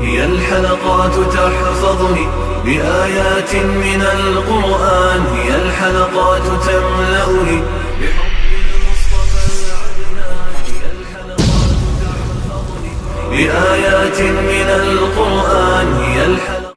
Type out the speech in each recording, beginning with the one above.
هي الحلقات تحفظني بآيات من القرآن، هي الحلقات تملأني بحب المصطفى العدنان، هي الحلقات تحفظني بآيات من القرآن، هي الحلقات.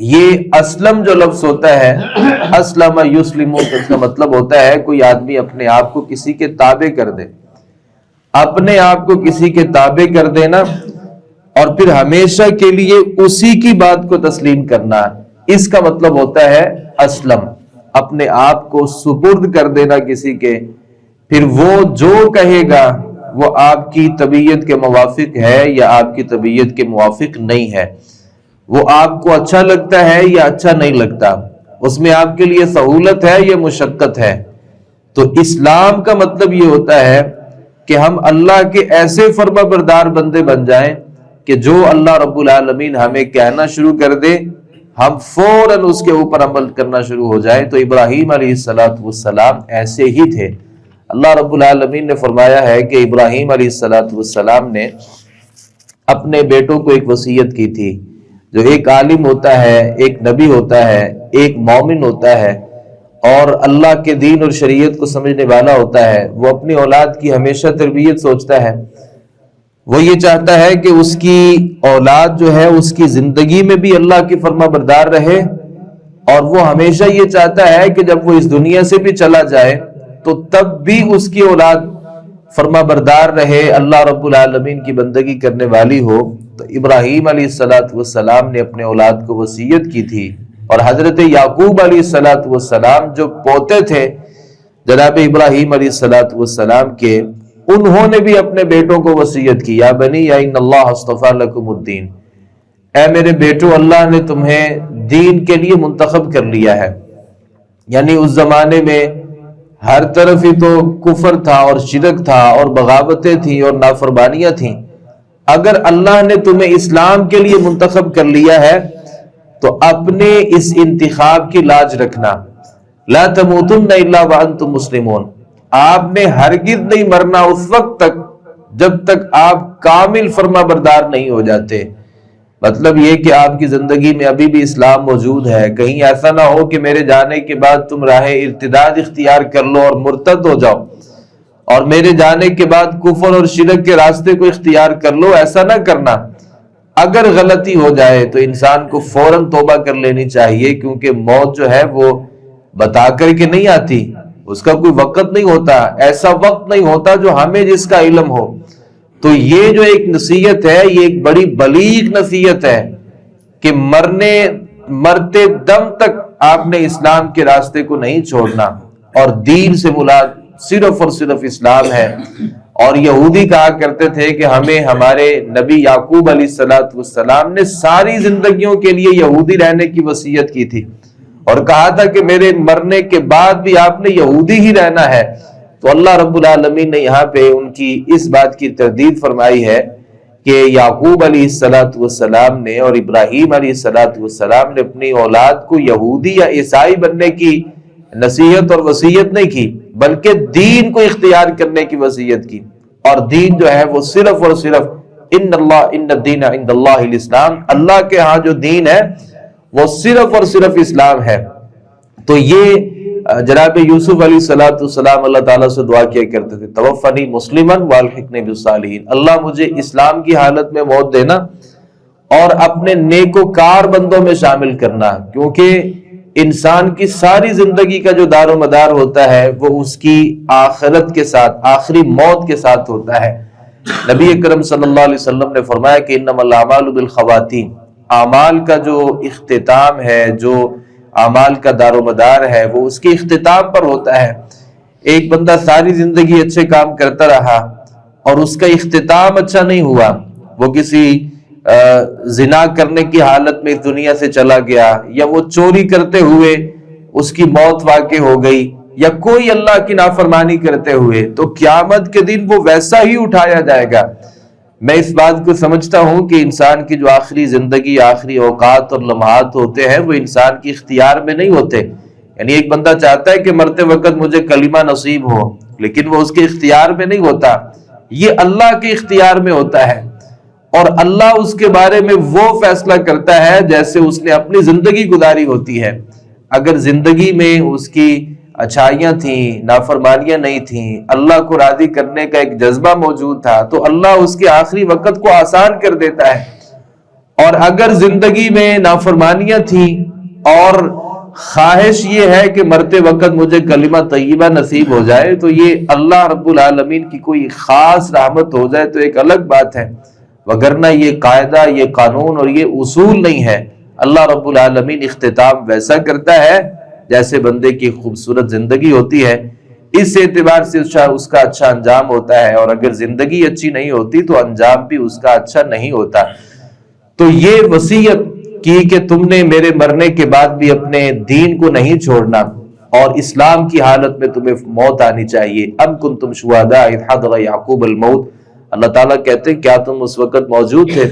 یہ اسلم جو لفظ ہوتا ہے، اسلم یسلم، اس کا مطلب ہوتا ہے کوئی آدمی اپنے آپ کو کسی کے تابع کر دے، اپنے آپ کو کسی کے تابع کر دینا اور پھر ہمیشہ کے لیے اسی کی بات کو تسلیم کرنا، اس کا مطلب ہوتا ہے اسلم، اپنے آپ کو سپرد کر دینا کسی کے، پھر وہ جو کہے گا وہ آپ کی طبیعت کے موافق ہے یا آپ کی طبیعت کے موافق نہیں ہے، وہ آپ کو اچھا لگتا ہے یا اچھا نہیں لگتا، اس میں آپ کے لیے سہولت ہے یا مشقت ہے۔ تو اسلام کا مطلب یہ ہوتا ہے کہ ہم اللہ کے ایسے فرما بردار بندے بن جائیں کہ جو اللہ رب العالمین ہمیں کہنا شروع کر دے ہم فوراً اس کے اوپر عمل کرنا شروع ہو جائے۔ تو ابراہیم علیہ السلام ایسے ہی تھے۔ اللہ رب العالمین نے فرمایا ہے کہ ابراہیم علیہ السلام نے اپنے بیٹوں کو ایک وصیت کی تھی، جو ایک عالم ہوتا ہے، ایک نبی ہوتا ہے، ایک مومن ہوتا ہے اور اللہ کے دین اور شریعت کو سمجھنے والا ہوتا ہے، وہ اپنی اولاد کی ہمیشہ تربیت سوچتا ہے، وہ یہ چاہتا ہے کہ اس کی اولاد جو ہے اس کی زندگی میں بھی اللہ کی فرما بردار رہے، اور وہ ہمیشہ یہ چاہتا ہے کہ جب وہ اس دنیا سے بھی چلا جائے تو تب بھی اس کی اولاد فرما بردار رہے، اللہ رب العالمین کی بندگی کرنے والی ہو۔ تو ابراہیم علیہ السلام نے اپنے اولاد کو وصیت کی تھی، اور حضرت یعقوب علیہ السلام جو پوتے تھے جناب ابراہیم علیہ السلام کے، انہوں نے بھی اپنے بیٹوں کو وصیت کی، یا بنی یا ان اللہ اصطفیٰ لکم الدین، اے میرے بیٹو اللہ نے تمہیں دین کے لیے منتخب کر لیا ہے۔ یعنی اس زمانے میں ہر طرف ہی تو کفر تھا اور شرک تھا اور بغاوتیں تھیں اور نافرمانیاں تھیں، اگر اللہ نے تمہیں اسلام کے لیے منتخب کر لیا ہے تو اپنے اس انتخاب کی لاج رکھنا، لا تموتن الا وانتم مسلمون، آپ نے ہرگز نہیں مرنا اس وقت تک جب تک آپ کامل فرما بردار نہیں ہو جاتے۔ مطلب یہ کہ آپ کی زندگی میں ابھی بھی اسلام موجود ہے، کہیں ایسا نہ ہو کہ میرے جانے کے بعد تم راہ ارتداد اختیار کر لو اور مرتد ہو جاؤ، اور میرے جانے کے بعد کفر اور شرک کے راستے کو اختیار کر لو، ایسا نہ کرنا۔ اگر غلطی ہو جائے تو انسان کو فوراً توبہ کر لینی چاہیے، کیونکہ موت جو ہے وہ بتا کر کے نہیں آتی، اس کا کوئی وقت نہیں ہوتا، ایسا وقت نہیں ہوتا جو ہمیں جس کا علم ہو۔ تو یہ جو ایک نصیحت ہے، یہ ایک بڑی بلیغ نصیحت ہے کہ مرتے دم تک آپ نے اسلام کے راستے کو نہیں چھوڑنا، اور دین سے مراد صرف اور صرف اسلام ہے۔ اور یہودی کہا کرتے تھے کہ ہمیں ہمارے نبی یعقوب علیہ السلام نے ساری زندگیوں کے لیے یہودی رہنے کی وصیت کی تھی، اور کہا تھا کہ میرے مرنے کے بعد بھی آپ نے یہودی ہی رہنا ہے۔ تو اللہ رب العالمین نے یہاں پہ ان کی اس بات کی تردید فرمائی ہے کہ یعقوب علیہ السلام نے اور ابراہیم علیہ السلام نے اپنی اولاد کو یہودی یا عیسائی بننے کی نصیحت اور وصیت نہیں کی، بلکہ دین کو اختیار کرنے کی وصیت کی، اور دین جو ہے وہ صرف اور صرف ان الدین عند اللہ الاسلام، اللہ کے ہاں جو دین ہے وہ صرف اور صرف اسلام ہے۔ تو یہ جناب یوسف علیہ السلام اللہ تعالیٰ سے دعا کیا کرتے تھے، توفنی مسلما والحقنی بالصالحین، اللہ مجھے اسلام کی حالت میں موت دینا اور اپنے نیکوکار بندوں میں شامل کرنا، کیونکہ انسان کی ساری زندگی کا جو دار و مدار ہوتا ہے وہ اس کی آخرت کے ساتھ، آخری موت کے ساتھ ہوتا ہے۔ نبی اکرم صلی اللہ علیہ وسلم نے فرمایا کہ انما الاعمال بالخواتیم، اعمال کا جو اختتام ہے، جو اعمال کا دار و مدار ہے وہ اس کے اختتام پر ہوتا ہے۔ ایک بندہ ساری زندگی اچھے کام کرتا رہا اور اس کا اختتام اچھا نہیں ہوا، وہ کسی زنا کرنے کی حالت میں اس دنیا سے چلا گیا، یا وہ چوری کرتے ہوئے اس کی موت واقع ہو گئی، یا کوئی اللہ کی نافرمانی کرتے ہوئے، تو قیامت کے دن وہ ویسا ہی اٹھایا جائے گا۔ میں اس بات کو سمجھتا ہوں کہ انسان کی جو آخری زندگی، آخری اوقات اور لمحات ہوتے ہیں وہ انسان کی اختیار میں نہیں ہوتے۔ یعنی ایک بندہ چاہتا ہے کہ مرتے وقت مجھے کلمہ نصیب ہو، لیکن وہ اس کے اختیار میں نہیں ہوتا، یہ اللہ کے اختیار میں ہوتا ہے، اور اللہ اس کے بارے میں وہ فیصلہ کرتا ہے جیسے اس نے اپنی زندگی گزاری ہوتی ہے۔ اگر زندگی میں اس کی اچھائیاں تھیں، نافرمانیاں نہیں تھیں، اللہ کو راضی کرنے کا ایک جذبہ موجود تھا، تو اللہ اس کے آخری وقت کو آسان کر دیتا ہے، اور اگر زندگی میں نافرمانیاں تھیں اور خواہش یہ ہے کہ مرتے وقت مجھے کلمہ طیبہ نصیب ہو جائے، تو یہ اللہ رب العالمین کی کوئی خاص رحمت ہو جائے تو ایک الگ بات ہے، وگرنہ یہ قاعدہ، یہ قانون اور یہ اصول نہیں ہے۔ اللہ رب العالمین اختتام ویسا کرتا ہے جیسے بندے کی خوبصورت زندگی ہوتی ہے، اس اعتبار سے اس کا اچھا انجام ہوتا ہے، اور اگر زندگی اچھی نہیں ہوتی تو انجام بھی اس کا اچھا نہیں ہوتا۔ تو یہ وصیت کی کہ تم نے میرے مرنے کے بعد بھی اپنے دین کو نہیں چھوڑنا، اور اسلام کی حالت میں تمہیں موت آنی چاہیے۔ ام کنتم شہداء اذ حضر یعقوب الموت، اللہ تعالیٰ کہتے ہیں کیا تم اس وقت موجود تھے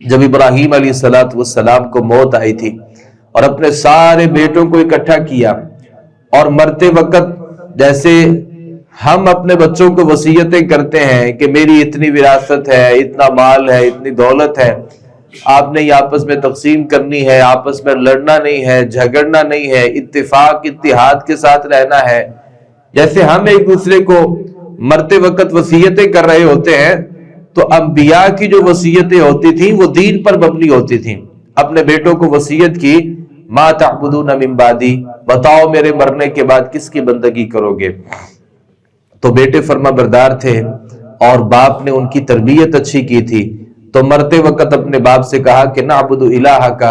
جب ابراہیم علیہ السلام کو موت آئی تھی اور اپنے سارے بیٹوں کو اکٹھا کیا، اور مرتے وقت جیسے ہم اپنے بچوں کو وصیتیں کرتے ہیں کہ میری اتنی وراثت ہے، اتنا مال ہے، اتنی دولت ہے، آپ نے یہ آپس میں تقسیم کرنی ہے، آپس میں لڑنا نہیں ہے، جھگڑنا نہیں ہے، اتفاق اتحاد کے ساتھ رہنا ہے، جیسے ہم ایک دوسرے کو مرتے وقت وصیتیں کر رہے ہوتے ہیں، تو انبیاء کی جو وصیتیں ہوتی تھیں وہ دین پر مبنی ہوتی تھیں۔ اپنے بیٹوں کو وصیت کی، ما تعبدون من بعدی، بتاؤ میرے مرنے کے بعد کس کی بندگی کرو گے؟ تو بیٹے فرما بردار تھے اور باپ نے ان کی تربیت اچھی کی تھی، تو مرتے وقت اپنے باپ سے کہا کہ نعبد الہک،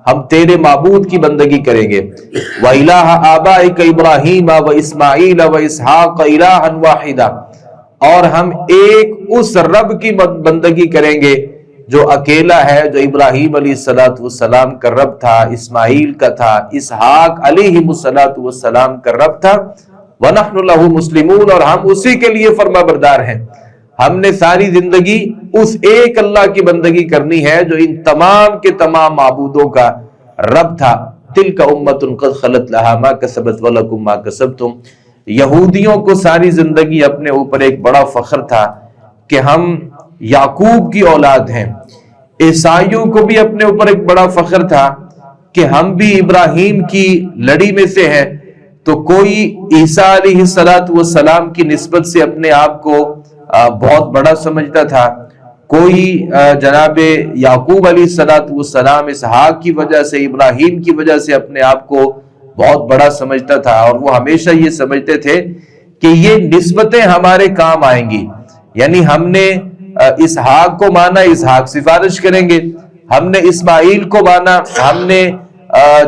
ہم تیرے معبود کی بندگی کریں گے، وَإِلَٰهَ آبَائِكَ إِبْرَاهِيمَ وَإِسْمَاعِيلَ وَإِسْحَاقَ إِلَٰهًا وَاحِدًا، اور ہم ایک اس رب کی بندگی کریں گے جو اکیلا ہے، جو ابراہیم علیہ السلام کا رب تھا، اسماعیل کا تھا، اسحاق علیہ السلام کا رب تھا، وَنَحْنُ لَهُ مُسْلِمُونَ، اور ہم اسی کے لیے فرما بردار ہیں۔ ہم نے ساری زندگی اس ایک اللہ کی بندگی کرنی ہے جو ان تمام کے تمام معبودوں کا رب تھا۔ تِلْكَ أُمَّةٌ قَدْ خَلَتْ لَهَا مَا كَسَبَتْ وَلَكُمْ مَا كَسَبْتُمْ۔ یہودیوں کو ساری زندگی اپنے اوپر ایک بڑا فخر تھا کہ ہم یعقوب کی اولاد ہیں، عیسائیوں کو بھی اپنے اوپر ایک بڑا فخر تھا کہ ہم بھی ابراہیم کی لڑی میں سے ہیں، تو کوئی عیسیٰ علیہ السلام کی نسبت سے اپنے آپ کو بہت بڑا سمجھتا تھا، کوئی جناب یعقوب علیہ السلام اسحاق کی وجہ سے، ابراہیم کی وجہ سے اپنے آپ کو بہت بڑا سمجھتا تھا، اور وہ ہمیشہ یہ سمجھتے تھے کہ یہ نسبتیں ہمارے کام آئیں گی، یعنی ہم نے اسحاق کو مانا، اسحاق سفارش کریں گے، ہم نے اسماعیل کو مانا، ہم نے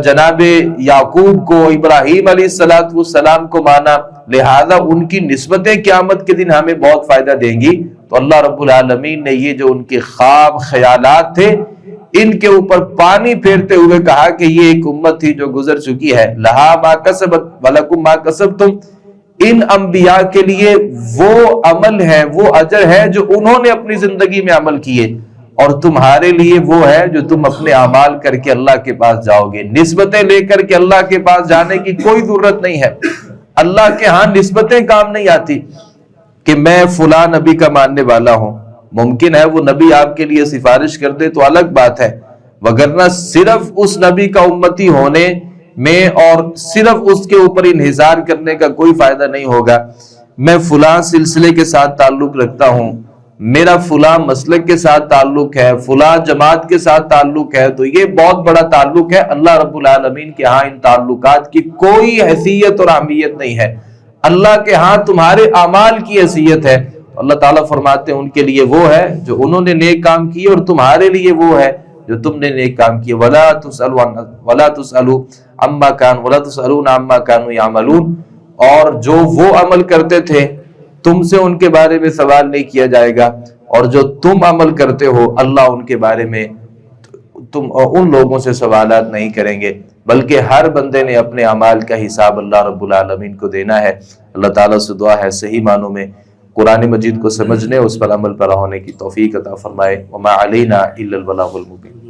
جناب یعقوب کو، ابراہیم علیہ السلام کو مانا، لہذا ان کی نسبتیں قیامت کے دن ہمیں بہت فائدہ دیں گی۔ تو اللہ رب العالمین نے یہ جو ان کے خواب خیالات تھے ان کے اوپر پانی پھیرتے ہوئے کہا کہ یہ ایک امت تھی جو گزر چکی ہے، لہا ما کسبت ولکم ما کسبتم، ان انبیاء کے لیے وہ عمل ہے، وہ اجر ہے جو انہوں نے اپنی زندگی میں عمل کیے، اور تمہارے لیے وہ ہے جو تم اپنے اعمال کر کے اللہ کے پاس جاؤ گے۔ نسبتیں لے کر کے اللہ کے پاس جانے کی کوئی ضرورت نہیں ہے، اللہ کے ہاں نسبتیں کام نہیں آتی کہ میں فلاں نبی کا ماننے والا ہوں۔ ممکن ہے وہ نبی آپ کے لیے سفارش کر دے تو الگ بات ہے، وگرنہ صرف اس نبی کا امتی ہونے میں اور صرف اس کے اوپر انحصار کرنے کا کوئی فائدہ نہیں ہوگا۔ میں فلاں سلسلے کے ساتھ تعلق رکھتا ہوں، میرا فلاں مسلک کے ساتھ تعلق ہے، فلاں جماعت کے ساتھ تعلق ہے، تو یہ بہت بڑا تعلق ہے۔ اللہ رب العالمین کے ہاں ان تعلقات کی کوئی حیثیت اور اہمیت نہیں ہے، اللہ کے ہاں تمہارے اعمال کی حیثیت ہے۔ اللہ تعالیٰ فرماتے ہیں ان کے لیے وہ ہے جو انہوں نے نیک کام کیے، اور تمہارے لیے وہ ہے جو تم نے نیک کام کیے۔ وَلَا تُسْأَلُوا عَمَّا كَانُوا يَعْمَلُونَ، اور جو وہ عمل کرتے تھے تم سے ان کے بارے میں سوال نہیں کیا جائے گا، اور جو تم عمل کرتے ہو اللہ ان کے بارے میں ان لوگوں سے سوالات نہیں کریں گے، بلکہ ہر بندے نے اپنے اعمال کا حساب اللہ رب العالمین کو دینا ہے۔ اللہ تعالیٰ سے دعا ہے صحیح معنوں میں قرآن مجید کو سمجھنے، اس پر عمل پیرا ہونے کی توفیق عطا فرمائے۔ وما علینا الا البلاغ المبین۔